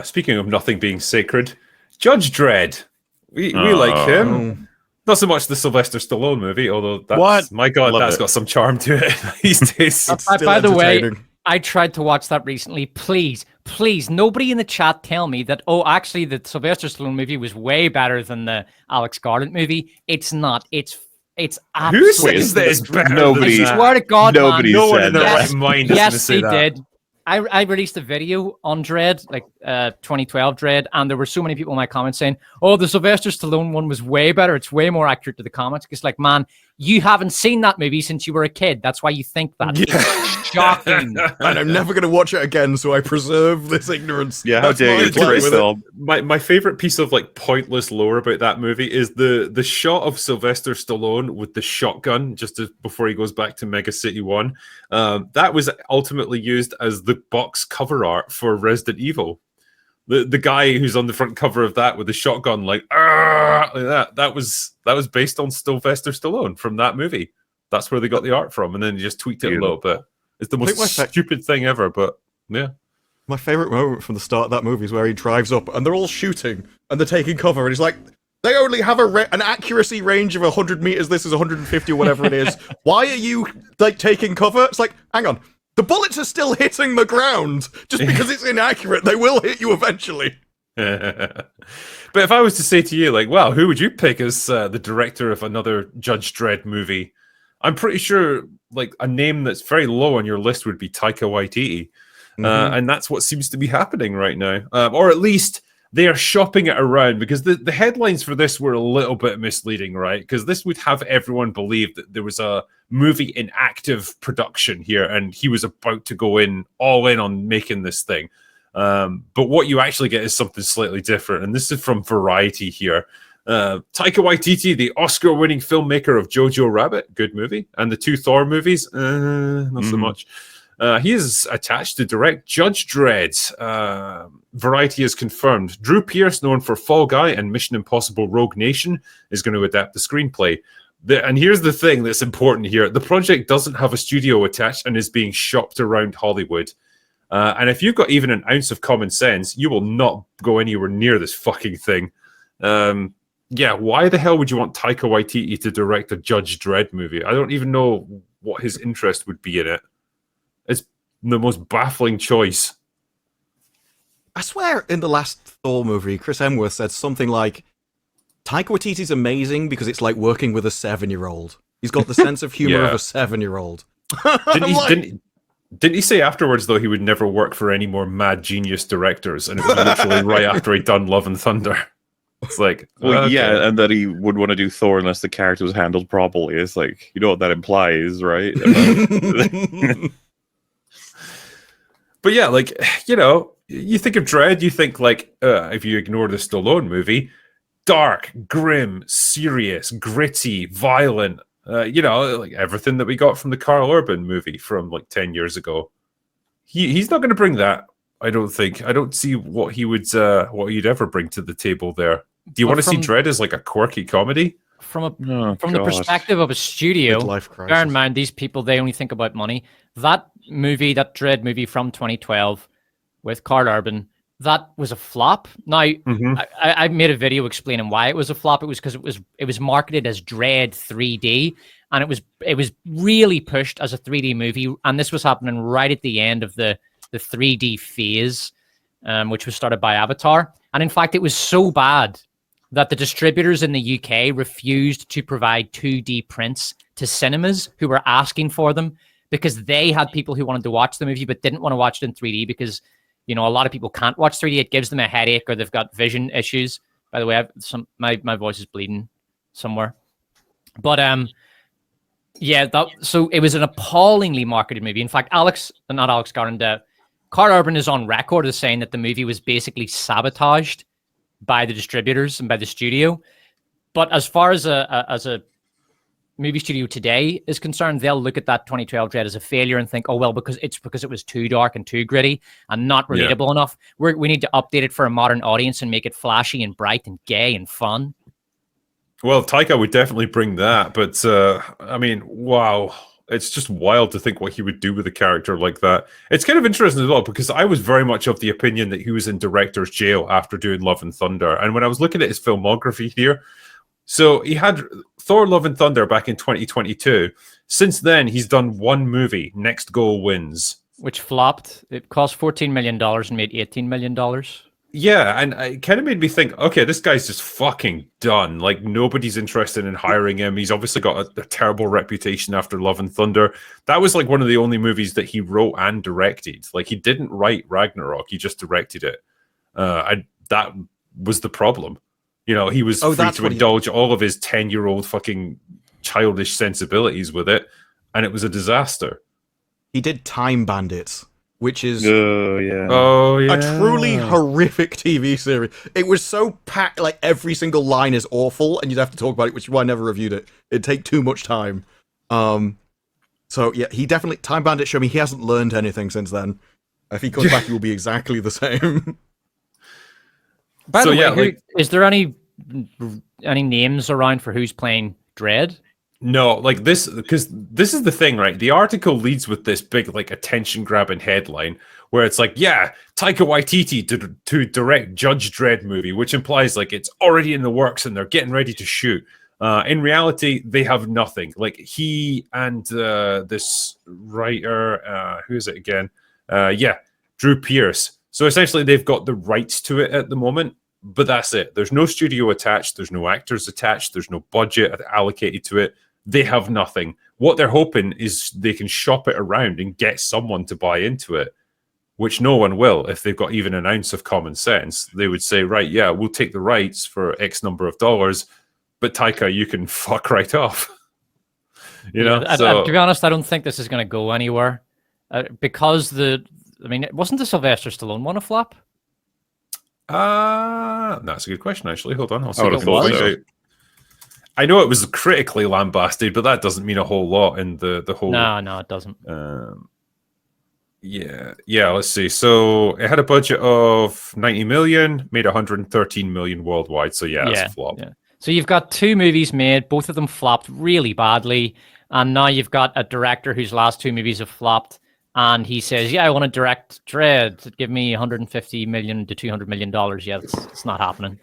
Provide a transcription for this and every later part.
Speaking of nothing being sacred, Judge Dredd. We like him. Oh. Not so much the Sylvester Stallone movie, although What? my God, Love that's it. got some charm to it these days. It's By still the way, entertaining. I tried to watch that recently. Please, nobody in the chat tell me that, oh, actually, the Sylvester Stallone movie was way better than the Alex Garland movie. It's not. It's Who absolutely. says that it's better Nobody- than I that? swear to God, Nobody man. No one in their said right mind is going to Yes, say they that. did. I released a video on Dredd, like 2012 Dredd, and there were so many people in my comments saying, "Oh, the Sylvester Stallone one was way better. It's way more accurate to the comics." It's like, man, you haven't seen that movie since you were a kid. That's why you think that. It's shocking. And I'm never going to watch it again, so I preserve this ignorance. Yeah, how That's dare my you? It's a plan great with it. film. My favorite piece of like pointless lore about that movie is the shot of Sylvester Stallone with the shotgun before he goes back to Mega City 1. That was ultimately used as the box cover art for Resident Evil. The guy who's on the front cover of that with the shotgun like that was based on Sylvester Stallone from that movie. That's where they got the art from, and then they just tweaked it a little bit. It's the most stupid thing ever, but yeah. My favorite moment from the start of that movie is where he drives up and they're all shooting and they're taking cover, and he's like, they only have an accuracy range of 100 meters. This is 150 or whatever it is. Why are you like taking cover? It's like, hang on, the bullets are still hitting the ground. Just because it's inaccurate, they will hit you eventually. But if I was to say to you, like, well, who would you pick as the director of another Judge Dredd movie? I'm pretty sure like a name that's very low on your list would be Taika Waititi. And that's what seems to be happening right now. Or at least they are shopping it around, because the headlines for this were a little bit misleading, right? Because this would have everyone believe that there was a movie in active production here and he was about to go all in on making this thing. But what you actually get is something slightly different. And this is from Variety here. Taika Waititi, the Oscar-winning filmmaker of Jojo Rabbit, good movie, and the 2 Thor movies, not so much. He is attached to direct Judge Dredd. Variety has confirmed. Drew Pearce, known for Fall Guy and Mission Impossible Rogue Nation, is going to adapt the screenplay. And here's the thing that's important here. The project doesn't have a studio attached and is being shopped around Hollywood. And if you've got even an ounce of common sense, you will not go anywhere near this fucking thing. Yeah, why the hell would you want Taika Waititi to direct a Judge Dredd movie? I don't even know what his interest would be in it. It's the most baffling choice. I swear in the last Thor movie, Chris Hemsworth said something like, Taika Waititi's amazing because it's like working with a 7-year-old. He's got the sense of humor of a 7-year-old. Didn't he say afterwards, though, he would never work for any more mad genius directors? And it was literally right after he'd done Love and Thunder. It's like, Well, okay. yeah, and that he would want to do Thor unless the character was handled properly. It's like, you know what that implies, right? But yeah, like, you know, you think of Dredd, you think like, if you ignore the Stallone movie, dark, grim, serious, gritty, violent, you know, like everything that we got from the Carl Urban movie from like 10 years ago. He's not going to bring that, I don't think. I don't see what he'd ever bring to the table there. Do you want to see Dredd as like a quirky comedy? From the perspective of a studio, bear in mind, these people, they only think about money. That movie, that Dredd movie from 2012 with Carl Urban, that was a flop. Now, I made a video explaining why it was a flop. It was because it was marketed as Dredd 3D, and it was really pushed as a 3D movie. And this was happening right at the end of the 3D phase, which was started by Avatar. And in fact, it was so bad that the distributors in the UK refused to provide 2D prints to cinemas who were asking for them, because they had people who wanted to watch the movie but didn't want to watch it in 3D because, you know, a lot of people can't watch 3D. It gives them a headache or they've got vision issues. By the way, my voice is bleeding somewhere. But yeah, so it was an appallingly marketed movie. In fact, not Alex Garland, Carl Urban is on record as saying that the movie was basically sabotaged by the distributors and by the studio. But as far as a movie studio today is concerned, they'll look at that 2012 Dredd as a failure and think, oh, well, because it was too dark and too gritty and not relatable enough. We need to update it for a modern audience and make it flashy and bright and gay and fun. Well, Taika would definitely bring that, but I mean, wow. It's just wild to think what he would do with a character like that. It's kind of interesting as well, because I was very much of the opinion that he was in director's jail after doing Love and Thunder. And when I was looking at his filmography here, so he had Thor Love and Thunder back in 2022. Since then, he's done one movie, Next Goal Wins. Which flopped. It cost $14 million and made $18 million. Yeah, and it kind of made me think, okay, this guy's just fucking done. Like, nobody's interested in hiring him. He's obviously got a terrible reputation after Love and Thunder. That was like one of the only movies that he wrote and directed. Like, he didn't write Ragnarok, he just directed it. That was the problem. You know, he was free to indulge all of his 10-year-old fucking childish sensibilities with it, and it was a disaster. He did Time Bandits, which is a truly horrific TV series. It was so packed, like every single line is awful, and you'd have to talk about it, which is why I never reviewed it. It'd take too much time. So yeah, he definitely Time Bandits showed me he hasn't learned anything since then. If he comes back, he will be exactly the same. By the way, is there any names around for who's playing Dredd? No, like this, because this is the thing, right? The article leads with this big, like, attention-grabbing headline where it's like, yeah, Taika Waititi to direct Judge Dredd movie, which implies, like, it's already in the works and they're getting ready to shoot. In reality, they have nothing. Like, he and this writer, who is it again? Drew Pearce. So essentially, they've got the rights to it at the moment, but that's it. There's no studio attached. There's no actors attached. There's no budget allocated to it. They have nothing. What they're hoping is they can shop it around and get someone to buy into it, which no one will. If they've got even an ounce of common sense, they would say, right, yeah, we'll take the rights for X number of dollars, but Taika, you can fuck right off. You know? To be honest, I don't think this is going to go anywhere because wasn't the Sylvester Stallone one a flop? That's a good question, actually. Hold on. I'll see if I can I know it was critically lambasted, but that doesn't mean a whole lot in the whole... No, it doesn't. Yeah, let's see. So it had a budget of 90 million, made 113 million worldwide. So yeah, it's a flop. Yeah. So you've got two movies made, both of them flopped really badly. And now you've got a director whose last two movies have flopped. And he says, yeah, I want to direct Dredd. Give me $150 million to $200 million. Yeah, it's not happening.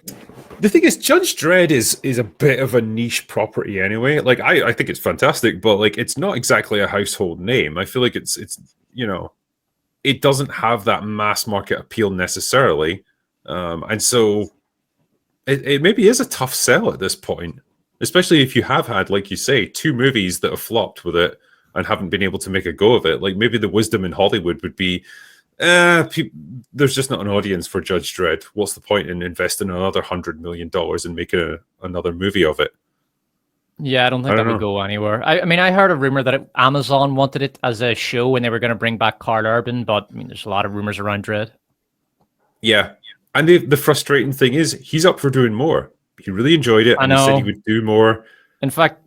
The thing is, Judge Dredd is a bit of a niche property anyway. Like, I think it's fantastic, but like, it's not exactly a household name. I feel like it's you know, it doesn't have that mass market appeal necessarily. And so it maybe is a tough sell at this point, especially if you have had, like you say, two movies that have flopped with it and haven't been able to make a go of it. Like, maybe the wisdom in Hollywood would be, there's just not an audience for Judge Dredd. What's the point in investing another $100 million and making another movie of it? Yeah, I don't think that would go anywhere. I mean, I heard a rumor that Amazon wanted it as a show and they were going to bring back Karl Urban, but I mean, there's a lot of rumors around Dredd. Yeah, and the frustrating thing is he's up for doing more. He really enjoyed it, and he said he would do more. In fact,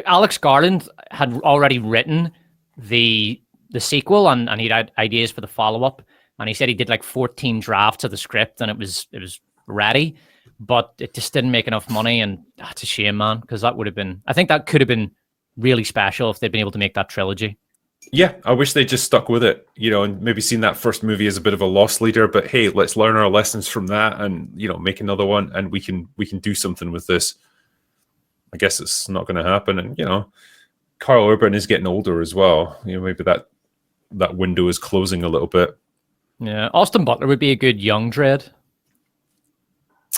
Alex Garland had already written the sequel, and he had ideas for the follow-up, and he said he did like 14 drafts of the script, and it was ready, but it just didn't make enough money, and that's a shame, man, because I think that could have been really special if they'd been able to make that trilogy. Yeah, I wish they just stuck with it, you know, and maybe seen that first movie as a bit of a loss leader, but hey, let's learn our lessons from that and, you know, make another one, and we can do something with this. I guess it's not going to happen. And, you know, Karl Urban is getting older as well. You know, maybe that window is closing a little bit. Yeah, Austin Butler would be a good young Dredd.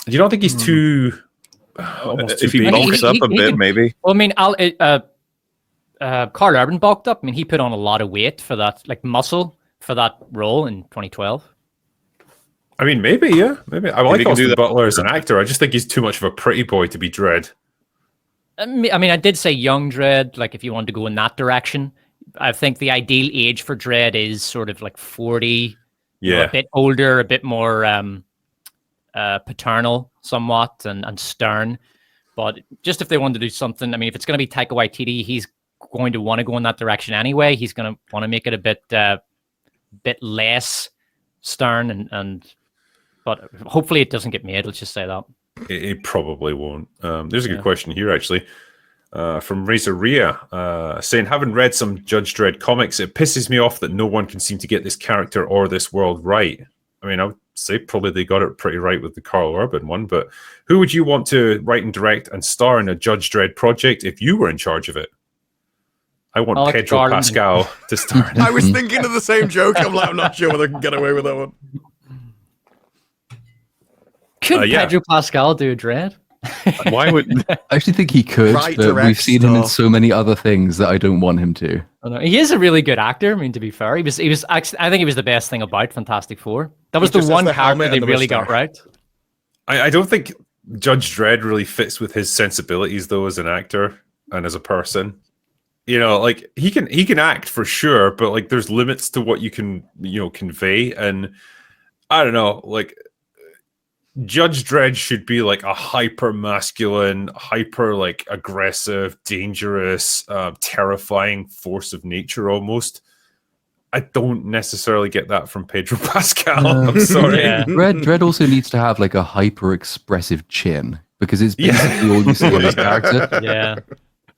You don't think he's too... if he bulks up a bit, maybe. Well, I mean, Karl Urban bulked up. I mean, he put on a lot of weight for that, like muscle, for that role in 2012. I mean, maybe, yeah. Maybe. I like Austin Butler as an actor. I just think he's too much of a pretty boy to be Dredd. I mean, I did say young Dredd, like if you wanted to go in that direction. I think the ideal age for Dredd is sort of like 40, a bit older, a bit more paternal somewhat and stern. But just if they wanted to do something, I mean, if it's going to be Taika Waititi, he's going to want to go in that direction anyway. He's going to want to make it a bit less stern, but hopefully it doesn't get made. Let's just say that. It probably won't. There's a good question here, actually. from Razor Rhea, saying, having read some Judge Dredd comics, it pisses me off that no one can seem to get this character or this world right. I mean, I would say probably they got it pretty right with the Carl Urban one, but who would you want to write and direct and star in a Judge Dredd project if you were in charge of it? I want Pedro Pascal to star in it. I was thinking of the same joke. I'm like, I'm not sure whether I can get away with that one. Could Pedro Pascal do Dredd? Why would I actually think he could, but we've seen him in so many other things that I don't want him to. I know. He is a really good actor. I mean, to be fair, he was actually, I think he was the best thing about Fantastic Four. That was the one character they really got right. I don't think Judge Dredd really fits with his sensibilities though as an actor and as a person. You know, like he can act for sure, but like there's limits to what you can, convey. And I don't know, like Judge Dredd should be like a hyper masculine, hyper like aggressive, dangerous, terrifying force of nature almost. I don't necessarily get that from Pedro Pascal. I'm sorry. Yeah. Dredd also needs to have like a hyper expressive chin because it's basically all you see on his character. Yeah.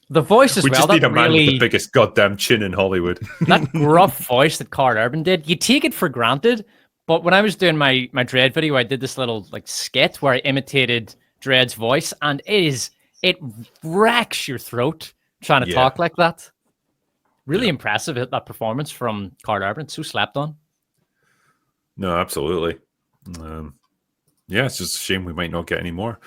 The voice as we well. just need a man really, with the biggest goddamn chin in Hollywood. That gruff voice that Carl Urban did, you take it for granted. But when I was doing my Dredd video, I did this little like skit where I imitated Dredd's voice, and it wrecks your throat trying to talk like that. Really impressive, that performance from Carl Urban. So slept on. No, absolutely. It's just a shame we might not get any more.